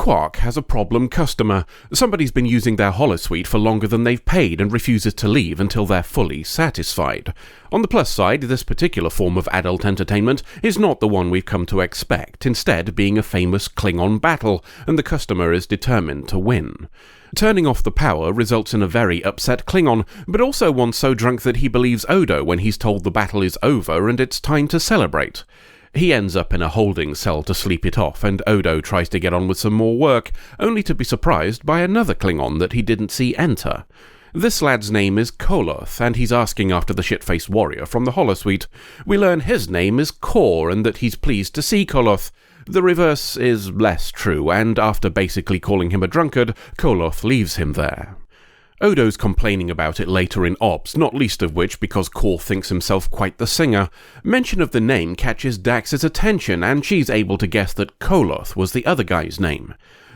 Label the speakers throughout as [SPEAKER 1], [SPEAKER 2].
[SPEAKER 1] Quark has a problem customer. Somebody's been using their holosuite for longer than they've paid and refuses to leave until they're fully satisfied. On the plus side, this particular form of adult entertainment is not the one we've come to expect, instead being a famous Klingon battle, and the customer is determined to win. Turning off the power results in a very upset Klingon, but also one so drunk that he believes Odo when he's told the battle is over and it's time to celebrate. He ends up in a holding cell to sleep it off, and Odo tries to get on with some more work, only to be surprised by another Klingon that he didn't see enter. This lad's name is Koloth, and he's asking after the shit-faced warrior from the holosuite. We learn his name is Kor, and that he's pleased to see Koloth. The reverse is less true, and after basically calling him a drunkard, Koloth leaves him there. Odo's complaining about it later in Ops, not least of which because Kor thinks himself quite the singer. Mention of the name catches Dax's attention, and she's able to guess that Koloth was the other guy's name.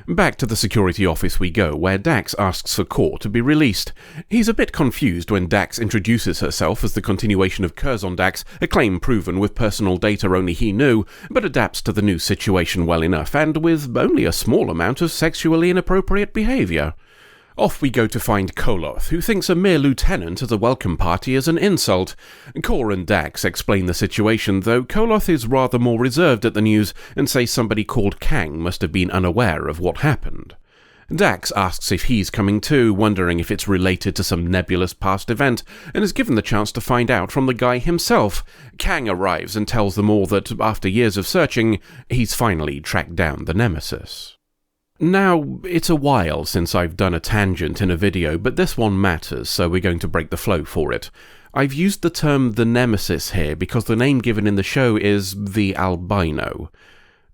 [SPEAKER 1] Back to the security office we go, where Dax asks for Kor to be released. He's a bit confused when Dax introduces herself as the continuation of Curzon Dax, a claim proven with personal data only he knew, but adapts to the new situation well enough, and with only a small amount of sexually inappropriate behaviour. Off we go to find Koloth, who thinks a mere lieutenant at a welcome party is an insult. Kor and Dax explain the situation, though Koloth is rather more reserved at the news and says somebody called Kang must have been unaware of what happened. Dax asks if he's coming too, wondering if it's related to some nebulous past event, and is given the chance to find out from the guy himself. Kang arrives and tells them all that, after years of searching, he's finally tracked down the Nemesis. Now, it's a while since I've done a tangent in a video, but this one matters, so we're going to break the flow for it. I've used the term the Nemesis here because the name given in the show is the albino.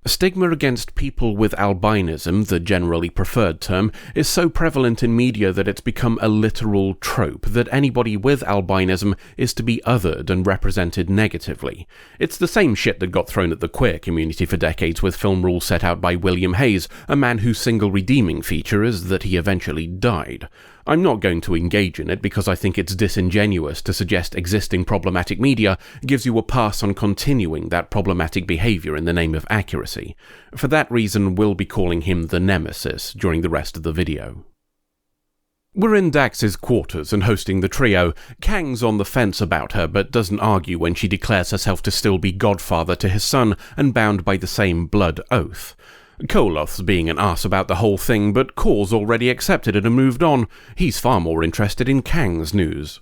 [SPEAKER 1] Stigma against people with albinism, the generally preferred term, is so prevalent in media that it's become a literal trope that anybody with albinism is to be othered and represented negatively. It's the same shit that got thrown at the queer community for decades with film rules set out by William Hayes, a man whose single redeeming feature is that he eventually died. I'm not going to engage in it because I think it's disingenuous to suggest existing problematic media gives you a pass on continuing that problematic behaviour in the name of accuracy. For that reason, we'll be calling him the Nemesis during the rest of the video. We're in Dax's quarters and hosting the trio. Kang's on the fence about her, but doesn't argue when she declares herself to still be godfather to his son and bound by the same blood oath. Koloth's being an arse about the whole thing, but Kor's already accepted it and moved on. He's far more interested in Kang's news.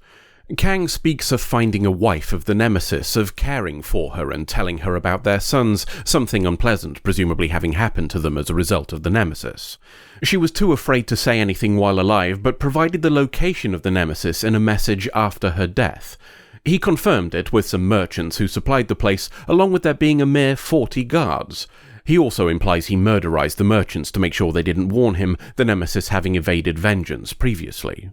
[SPEAKER 1] Kang speaks of finding a wife of the Nemesis, of caring for her and telling her about their sons, something unpleasant presumably having happened to them as a result of the Nemesis. She was too afraid to say anything while alive, but provided the location of the Nemesis in a message after her death. He confirmed it with some merchants who supplied the place, along with there being a mere 40 guards. He also implies he murderized the merchants to make sure they didn't warn him, the Nemesis having evaded vengeance previously.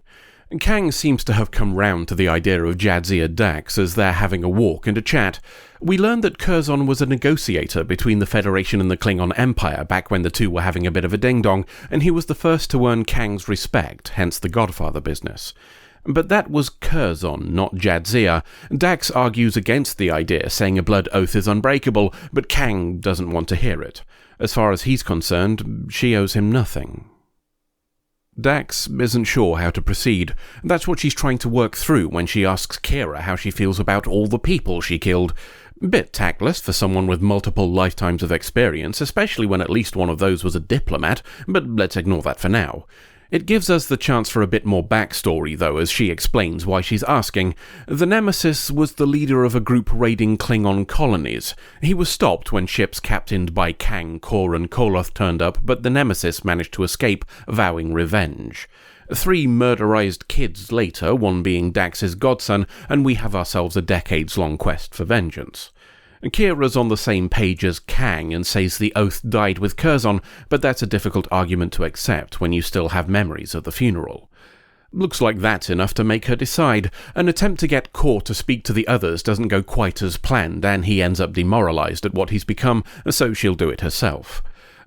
[SPEAKER 1] Kang seems to have come round to the idea of Jadzia Dax as they're having a walk and a chat. We learn that Curzon was a negotiator between the Federation and the Klingon Empire back when the two were having a bit of a ding-dong, and he was the first to earn Kang's respect, hence the Godfather business. But that was Curzon, not Jadzia. Dax argues against the idea, saying a blood oath is unbreakable, but Kang doesn't want to hear it. As far as he's concerned, she owes him nothing. Dax isn't sure how to proceed. That's what she's trying to work through when she asks Kira how she feels about all the people she killed. Bit tactless for someone with multiple lifetimes of experience, especially when at least one of those was a diplomat, but let's ignore that for now. It gives us the chance for a bit more backstory, though, as she explains why she's asking. The Nemesis was the leader of a group raiding Klingon colonies. He was stopped when ships captained by Kang, Kor and Koloth turned up, but the Nemesis managed to escape, vowing revenge. 3 murderized kids later, one being Dax's godson, and we have ourselves a decades-long quest for vengeance. Kira's on the same page as Kang and says the oath died with Curzon, but that's a difficult argument to accept when you still have memories of the funeral. Looks like that's enough to make her decide. An attempt to get Kor to speak to the others doesn't go quite as planned, and he ends up demoralized at what he's become, so she'll do it herself.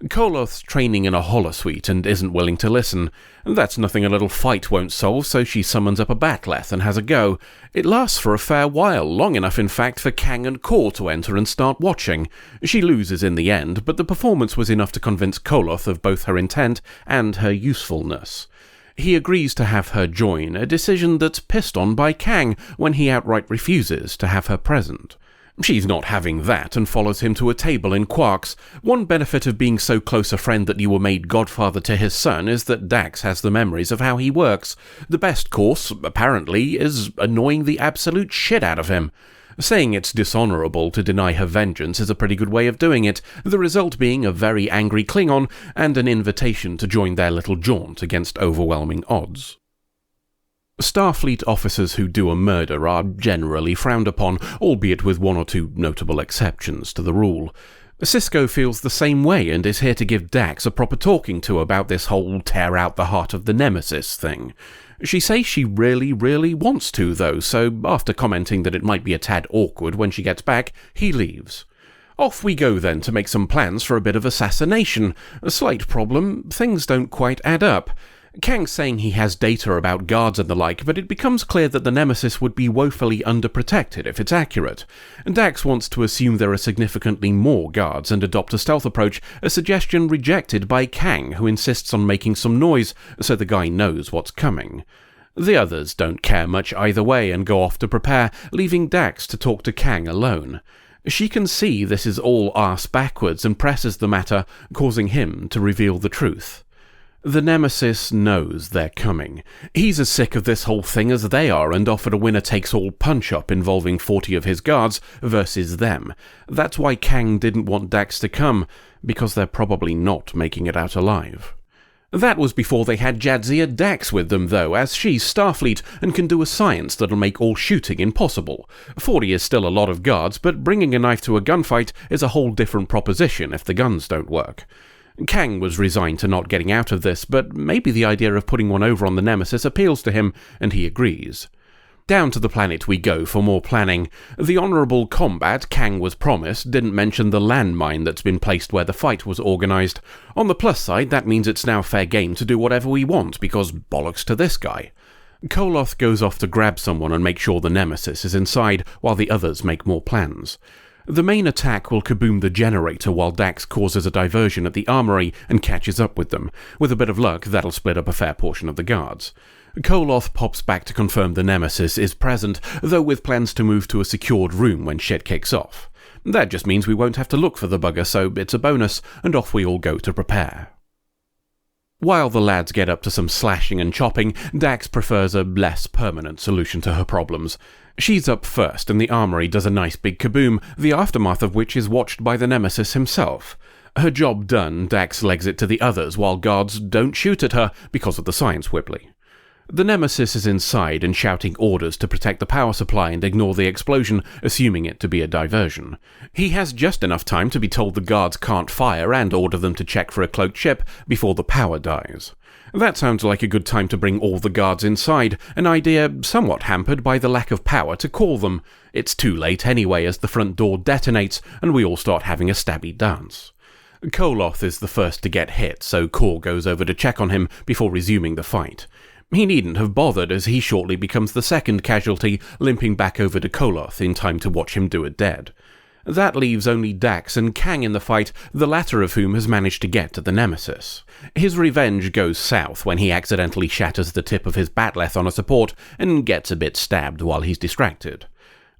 [SPEAKER 1] Koloth's training in a holosuite and isn't willing to listen. That's nothing a little fight won't solve, so she summons up a bat'leth and has a go. It lasts for a fair while, long enough in fact for Kang and Kor to enter and start watching. She loses in the end, but the performance was enough to convince Koloth of both her intent and her usefulness. He agrees to have her join, a decision that's pissed on by Kang when he outright refuses to have her present. She's not having that and follows him to a table in Quarks. One benefit of being so close a friend that you were made godfather to his son is that Dax has the memories of how he works. The best course, apparently, is annoying the absolute shit out of him. Saying it's dishonourable to deny her vengeance is a pretty good way of doing it, the result being a very angry Klingon and an invitation to join their little jaunt against overwhelming odds. Starfleet officers who do a murder are generally frowned upon, albeit with one or two notable exceptions to the rule. Sisko feels the same way and is here to give Dax a proper talking to about this whole tear out the heart of the Nemesis thing. She says she really wants to, though, so after commenting that it might be a tad awkward when she gets back, he leaves. Off we go then to make some plans for a bit of assassination. A slight problem, things don't quite add up. Kang's saying he has data about guards and the like, but it becomes clear that the Nemesis would be woefully underprotected if it's accurate. Dax wants to assume there are significantly more guards and adopt a stealth approach, a suggestion rejected by Kang, who insists on making some noise so the guy knows what's coming. The others don't care much either way and go off to prepare, leaving Dax to talk to Kang alone. She can see this is all arse backwards and presses the matter, causing him to reveal the truth. The Nemesis knows they're coming. He's as sick of this whole thing as they are and offered a winner-takes-all punch-up involving 40 of his guards versus them. That's why Kang didn't want Dax to come, because they're probably not making it out alive. That was before they had Jadzia Dax with them, though, as she's Starfleet and can do a science that'll make all shooting impossible. 40 is still a lot of guards, but bringing a knife to a gunfight is a whole different proposition if the guns don't work. Kang was resigned to not getting out of this, but maybe the idea of putting one over on the Nemesis appeals to him, and he agrees. Down to the planet we go for more planning. The honourable combat Kang was promised didn't mention the landmine that's been placed where the fight was organised. On the plus side, that means it's now fair game to do whatever we want, because bollocks to this guy. Koloth goes off to grab someone and make sure the Nemesis is inside, while the others make more plans. The main attack will kaboom the generator while Dax causes a diversion at the armory and catches up with them. With a bit of luck, that'll split up a fair portion of the guards. Koloth pops back to confirm the Nemesis is present, though with plans to move to a secured room when shit kicks off. That just means we won't have to look for the bugger, so it's a bonus, and off we all go to prepare. While the lads get up to some slashing and chopping, Dax prefers a less permanent solution to her problems. She's up first, and the armory does a nice big kaboom, the aftermath of which is watched by the Nemesis himself. Her job done, Dax legs it to the others, while guards don't shoot at her because of the science Whibley. The Nemesis is inside and shouting orders to protect the power supply and ignore the explosion, assuming it to be a diversion. He has just enough time to be told the guards can't fire and order them to check for a cloaked ship before the power dies. That sounds like a good time to bring all the guards inside, an idea somewhat hampered by the lack of power to call them. It's too late anyway as the front door detonates and we all start having a stabby dance. Koloth is the first to get hit, so Kor goes over to check on him before resuming the fight. He needn't have bothered, as he shortly becomes the second casualty, limping back over to Koloth in time to watch him do it dead. That leaves only Dax and Kang in the fight, the latter of whom has managed to get to the Nemesis. His revenge goes south when he accidentally shatters the tip of his bat'leth on a support and gets a bit stabbed while he's distracted.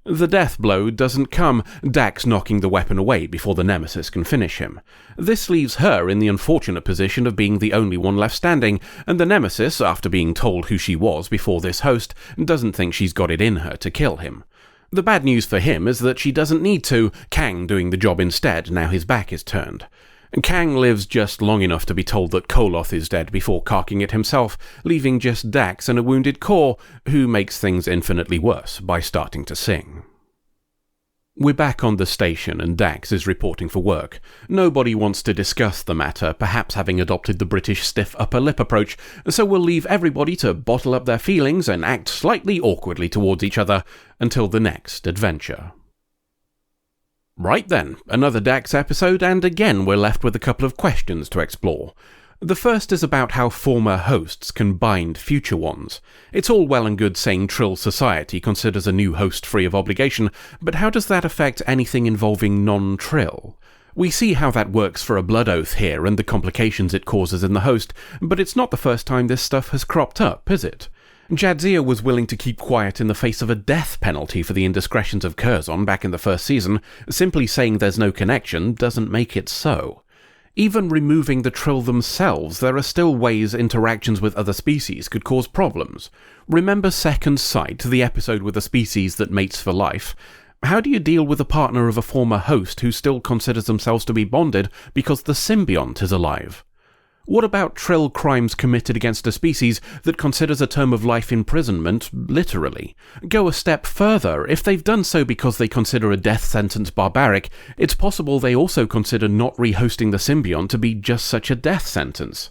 [SPEAKER 1] The death blow doesn't come, Dax knocking the weapon away before the Nemesis can finish him. This leaves her in the unfortunate position of being the only one left standing, and the Nemesis, after being told who she was before this host, doesn't think she's got it in her to kill him. The bad news for him is that she doesn't need to, Kang doing the job instead now his back is turned. Kang lives just long enough to be told that Koloth is dead before carking it himself, leaving just Dax and a wounded Kor, who makes things infinitely worse by starting to sing. We're back on the station and Dax is reporting for work. Nobody wants to discuss the matter, perhaps having adopted the British stiff upper lip approach, so we'll leave everybody to bottle up their feelings and act slightly awkwardly towards each other until the next adventure. Right then, another Dax episode, and again we're left with a couple of questions to explore. The first is about how former hosts can bind future ones. It's all well and good saying Trill Society considers a new host free of obligation, but how does that affect anything involving non-Trill? We see how that works for a blood oath here and the complications it causes in the host, but it's not the first time this stuff has cropped up, is it? Jadzia was willing to keep quiet in the face of a death penalty for the indiscretions of Curzon back in the first season. Simply saying there's no connection doesn't make it so. Even removing the Trill themselves, there are still ways interactions with other species could cause problems. Remember Second Sight, the episode with a species that mates for life? How do you deal with a partner of a former host who still considers themselves to be bonded because the symbiont is alive? What about Trill crimes committed against a species that considers a term of life imprisonment literally? Go a step further, if they've done so because they consider a death sentence barbaric, it's possible they also consider not rehosting the symbiont to be just such a death sentence.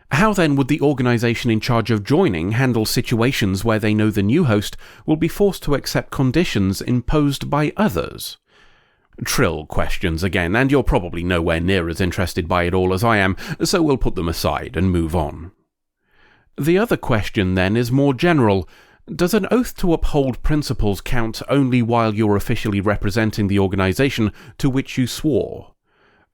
[SPEAKER 1] How then would the organisation in charge of joining handle situations where they know the new host will be forced to accept conditions imposed by others? Trill questions again, and you're probably nowhere near as interested by it all as I am, so we'll put them aside and move on. The other question then is more general. Does an oath to uphold principles count only while you're officially representing the organisation to which you swore?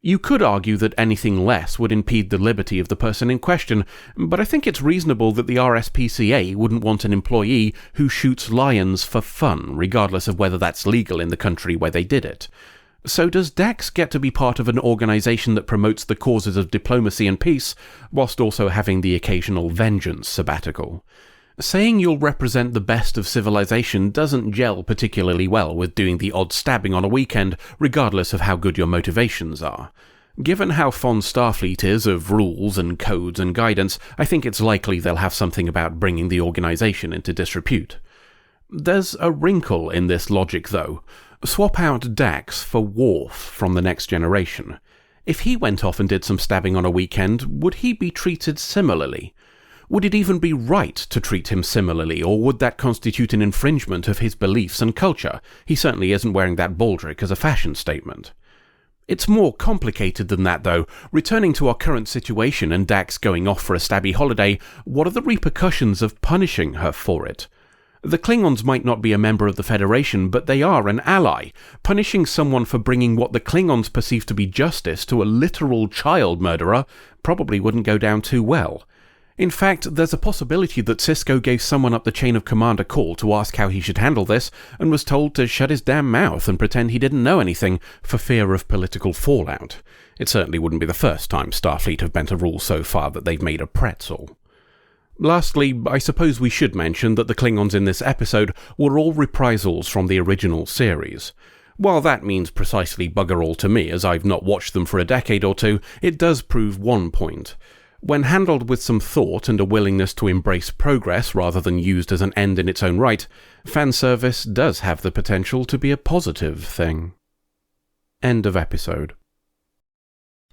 [SPEAKER 1] You could argue that anything less would impede the liberty of the person in question, but I think it's reasonable that the RSPCA wouldn't want an employee who shoots lions for fun, regardless of whether that's legal in the country where they did it. So does Dax get to be part of an organisation that promotes the causes of diplomacy and peace, whilst also having the occasional vengeance sabbatical? Saying you'll represent the best of civilization doesn't gel particularly well with doing the odd stabbing on a weekend, regardless of how good your motivations are. Given how fond Starfleet is of rules and codes and guidance, I think it's likely they'll have something about bringing the organisation into disrepute. There's a wrinkle in this logic, though. Swap out Dax for Worf from The Next Generation. If he went off and did some stabbing on a weekend, would he be treated similarly? Would it even be right to treat him similarly, or would that constitute an infringement of his beliefs and culture? He certainly isn't wearing that baldric as a fashion statement. It's more complicated than that, though. Returning to our current situation and Dax going off for a stabby holiday, what are the repercussions of punishing her for it? The Klingons might not be a member of the Federation, but they are an ally. Punishing someone for bringing what the Klingons perceive to be justice to a literal child murderer probably wouldn't go down too well. In fact, there's a possibility that Sisko gave someone up the chain of command a call to ask how he should handle this, and was told to shut his damn mouth and pretend he didn't know anything for fear of political fallout. It certainly wouldn't be the first time Starfleet have bent a rule so far that they've made a pretzel. Lastly, I suppose we should mention that the Klingons in this episode were all reprisals from the original series. While that means precisely bugger all to me, as I've not watched them for a decade or two, it does prove one point. When handled with some thought and a willingness to embrace progress rather than used as an end in its own right, fan service does have the potential to be a positive thing. End of episode.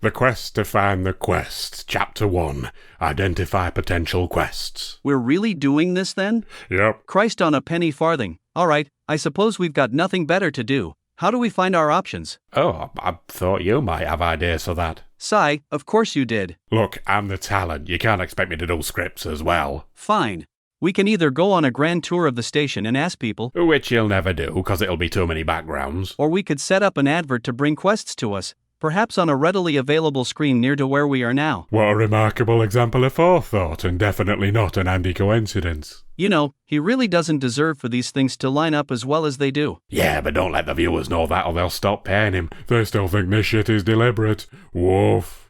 [SPEAKER 2] The Quest to Find the Quest, Chapter 1. Identify Potential Quests.
[SPEAKER 3] We're really doing this then?
[SPEAKER 2] Yep.
[SPEAKER 3] Christ on a penny farthing. All right, I suppose we've got nothing better to do. How do we find our options?
[SPEAKER 2] Oh, I thought you might have ideas for that.
[SPEAKER 3] Sigh, of course you did.
[SPEAKER 2] Look, I'm the talent. You can't expect me to do scripts as well.
[SPEAKER 3] Fine. We can either go on a grand tour of the station and ask people,
[SPEAKER 2] Which you'll never do, because it'll be too many backgrounds.
[SPEAKER 3] or we could set up an advert to bring quests to us, perhaps on a readily available screen near to where we are now.
[SPEAKER 2] What a remarkable example of forethought, and definitely not an Andy coincidence.
[SPEAKER 3] You know, he really doesn't deserve for these things to line up as well as they do.
[SPEAKER 2] Yeah, but don't let the viewers know that or they'll stop paying him. They still think this shit is deliberate. Woof.